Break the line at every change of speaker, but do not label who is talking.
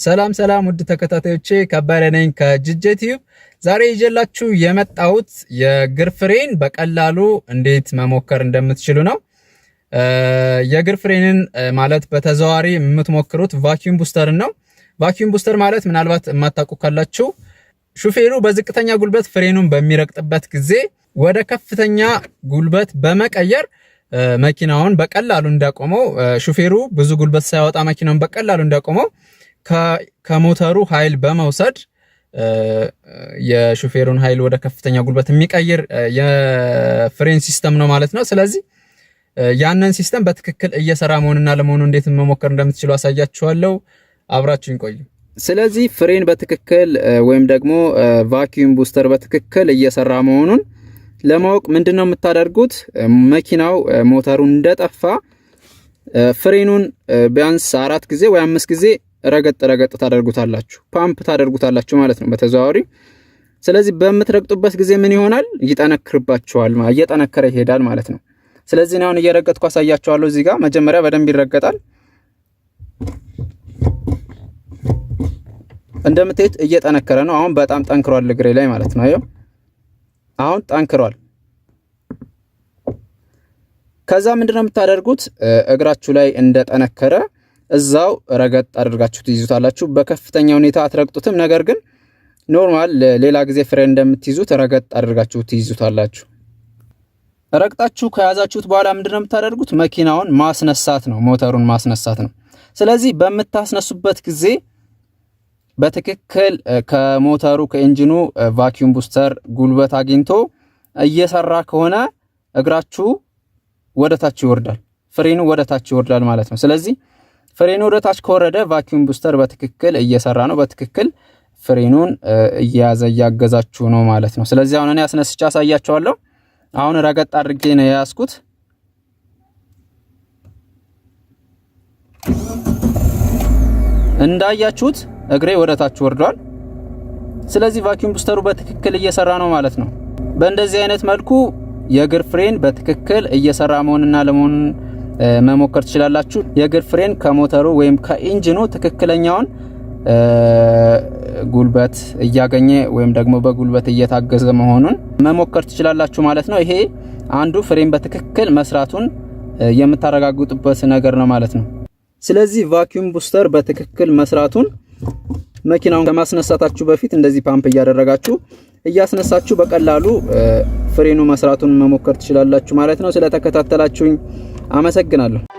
ሰላም ሰላም ውድ ተከታታዮቼ ከበረ ነኝ ከጅጄ ቲዩብ። ዛሬ ይዤላችሁ የመጣሁት የእግር ፍሬን በቀላሉ እንዴት መሞከር እንደምትችሉ ነው። የእግር ፍሬንን ማለት በተዘዋዋሪ የምትሞክሩት ቫኪዩም ቡስተርን ነው። ቫኪዩም ቡስተር ማለት ምናልባት የማታውቁ ካላችሁ ሹፌሩ በዝቅተኛ ጉልበት ፍሬኑን በሚረግጥበት ጊዜ ወደ ከፍተኛ ጉልበት በመቀየር መኪናውን በቀላሉ እንዳቆመው፣ ሹፌሩ ብዙ ጉልበት ሳያወጣ መኪናውን በቀላሉ እንዳቆመው ከሞተሩ ኃይል በመውሰድ የሹፌሩን ኃይል ወደ ከፍተኛ ጉልበት የሚቀይር የፍሬን ሲስተም ነው ማለት ነው። ስለዚህ ያንን ሲስተም በትክክል እየሰራ መሆንና ለመሆኑ እንዴት መሞከር እንደምትችሉ አሳያችኋለሁ። አብራችሁን ቆዩ። ስለዚህ ፍሬን በትክክል ወይም ደግሞ ቫኪዩም ቡስተር በትክክል እየሰራ መሆኑን ለማወቅ ምንድነው የምታደርጉት? መኪናው ሞተሩ እንደጠፋ ፍሬኑን ቢያንስ 4 ጊዜ ወይ 5 ጊዜ ረገጥ ታደርጉታላችሁ፣ ፓምፕ ታደርጉታላችሁ ማለት ነው በተዘዋዋሪ። ስለዚህ በምትረግጡበት ጊዜ ምን ይሆናል? ይጠነክርባችኋል፣ እየጠነከረ ይሄዳል ማለት ነው። ስለዚህ ነው አሁን እየረገጥኩ አሳያችኋለሁ። እዚህ ጋር መጀመሪያ በደንብ ይረገጣል። እንደምትሄድ እየጠነከረ ነው። አሁን በጣም ጠንክሯል እግሬ ላይ ማለት ነው። አየው፣ አሁን ጠንክሯል። ከዛ ምንድነው የምታደርጉት? እግራችሁ ላይ እንደጠነከረ እዛው ረገጥ አድርጋችሁ ትይዙታላችሁ። በከፍተኛ ሁኔታ አትረግጡትም። ነገር ግን ኖርማል ሌላ ጊዜ ፍሬን እንደምትይዙት ረገጥ አድርጋችሁ ትይዙታላችሁ። ረግጣችሁ ከያዛችሁት በኋላ ምንድነው የምታደርጉት? መኪናውን ማስነሳት ነው፣ ሞተሩን ማስነሳት ነው። ስለዚህ በምታስነሱበት ጊዜ በትክክል ከሞተሩ ከኢንጂኑ ቫኪዩም ቡስተር ጉልበት አግኝቶ እየሰራ ከሆነ እግራችሁ ወደታች ይወርዳል፣ ፍሬኑ ወደታች ይወርዳል ማለት ነው። ስለዚህ ፍሬኑ ወደታች ከወረደ ቫኪዩም ቡስተር በትክክል እየሰራ ነው፣ በትክክል ፍሬኑን እያያዘ እያገዛችሁ ነው ማለት ነው። ስለዚህ አሁን እኔ አስነስቼ አሳያችኋለሁ። አሁን ረገጥ አድርጌ ነው ያስኩት። እንዳያችሁት እግሬ ወደታች ወርዷል። ስለዚህ ቫኪዩም ቡስተሩ በትክክል እየሰራ ነው ማለት ነው። በእንደዚህ አይነት መልኩ የእግር ፍሬን በትክክል እየሰራ መሆንና ለመሆን መሞከር ትችላላችሁ። የእግር ፍሬን ከሞተሩ ወይም ከኢንጂኑ ትክክለኛውን ጉልበት እያገኘ ወይም ደግሞ በጉልበት እየታገዘ መሆኑን መሞከር ትችላላችሁ ማለት ነው። ይሄ አንዱ ፍሬን በትክክል መስራቱን የምታረጋግጡበት ነገር ነው ማለት ነው። ስለዚህ ቫኪዩም ቡስተር በትክክል መስራቱን መኪናውን ከማስነሳታችሁ በፊት እንደዚህ ፓምፕ እያደረጋችሁ እያስነሳችሁ በቀላሉ ፍሬኑ መስራቱን መሞከር ትችላላችሁ ማለት ነው። ስለተከታተላችሁኝ አመሰግናለሁ።